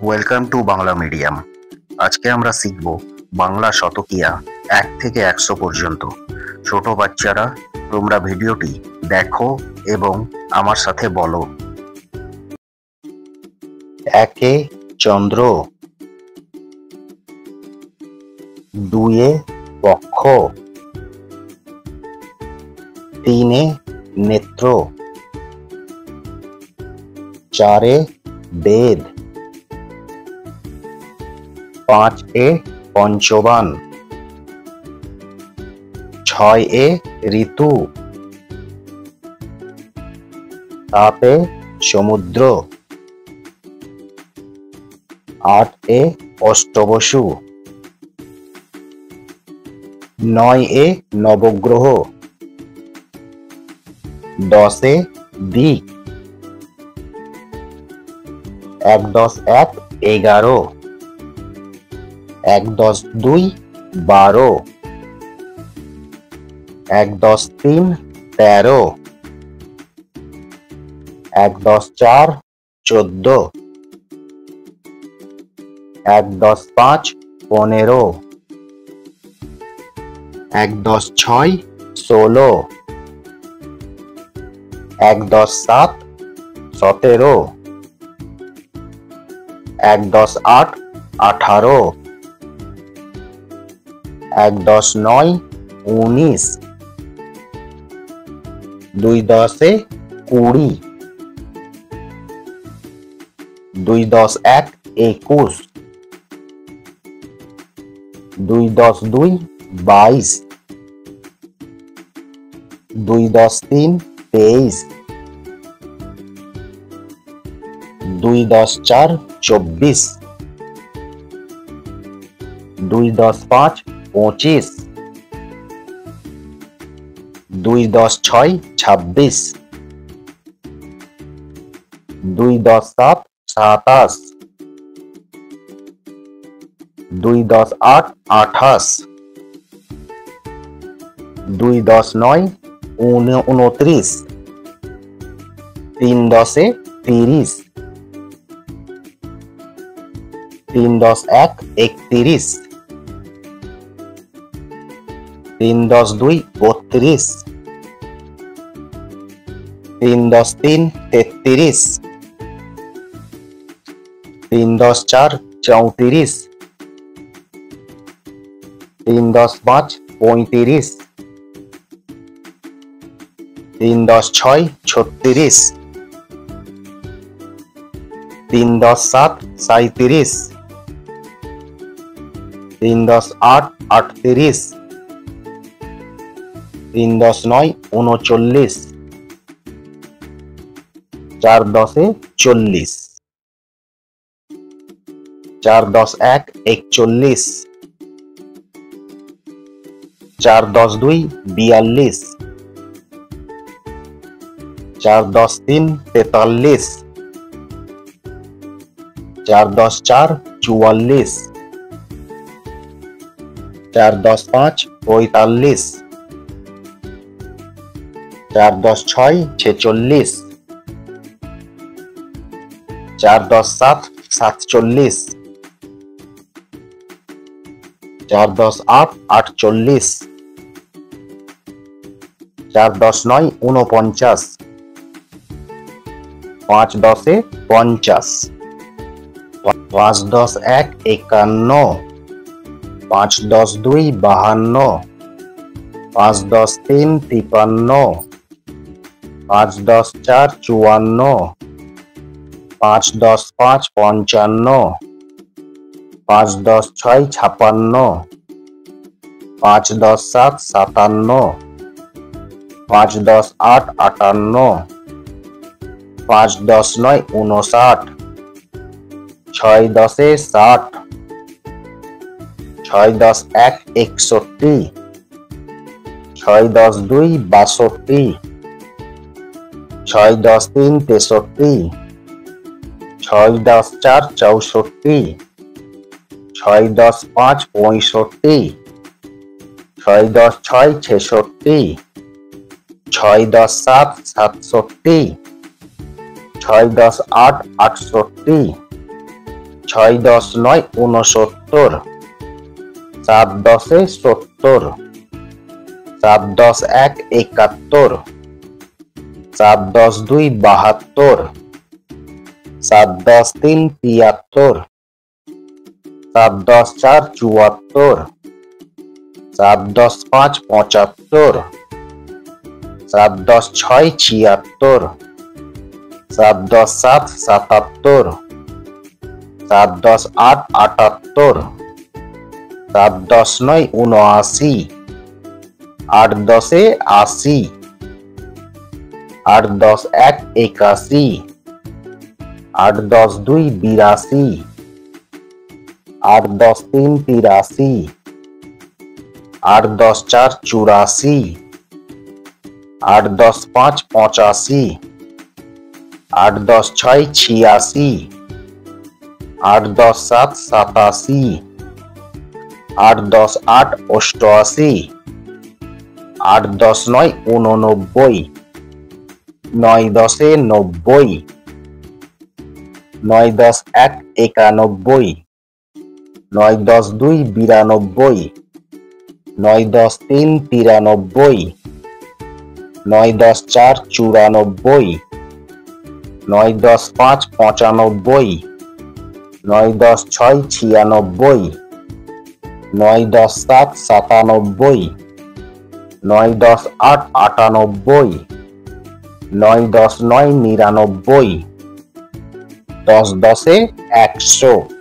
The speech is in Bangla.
Welcome to Bangla medium. আজকে আমরা শিখব বাংলা শতকিয়া 1 থেকে 100 পর্যন্ত। ছোট বাচ্চারা, তোমরা ভিডিওটি দেখো এবং আমার সাথে বলো। 1 চন্দ্র, 2 পক্ষ, 3 নেত্র, 4 বেদ, 5 পঞ্চবান, 6 ঋতু, 7 সমুদ্র, 8 অষ্টবসু, 9 নবগ্রহ, 10 দিক, 1+1 11, 1+2 12, 1+3 13, 1+4 14, 1+5 15, 1+6 16, 1+7 17, 1+8 18, 1+9 19, 2×10 20, 2×1 21, 2×2 22, 2×3 23, 2×4 24, 2×5 25, 2×6 26, 2×7 27, 2×8 28, 2×9 29, 3×10 30, 3×1 31, 3×2 32, 3×3 33, 3×4 34, 3×5 35, 3×6 36, 3×7 37, 3×8 38, 3×9 39, 4×10 40, 4×1 41, 4×2 42, 4×3 43, 4×4 44, 4×5 45, 4×6 46, 4×7 47, 4×8 48, 4×9 49, 5×10 50, 5×1 51, 5×2 52, 5×3 53, 5×4 54, 5×5 55, 5×6 56, 5×7 57, 5×8 58, 5×9 59, 6×10 60, 6×1 61, 6×2 62, 6×3 63, 6×4 64, 6×5 65, 6×6 66, 6×7 67, 6×10 8 68, ছয় দশ নয় 69, 7 10 70, 7 10 1 71, 7 10 2 72, 7 10 3 73, 7 10 4 74, 7 10 5 75, 7 10 6 76, 7 10 7 77, 7 10 8 78, 7 10 9 79, 8 10 80, 8 10 1 81, 8 10 2 82, 8 10 3 83, 8 10 4 84, 8 10 5 85, 8 10 6 86, 8 10 7 87, 8 10 8 88, 8 10 9 89, 9 10 90, 9 10 1 91, 9 10 2 92, 9 10 3 93, 9 10 4 94, 9 10 5 95, 9 10 6 96, 9 10 7 97, 9 10 8 98, 9 10 9 99, 10 10 100।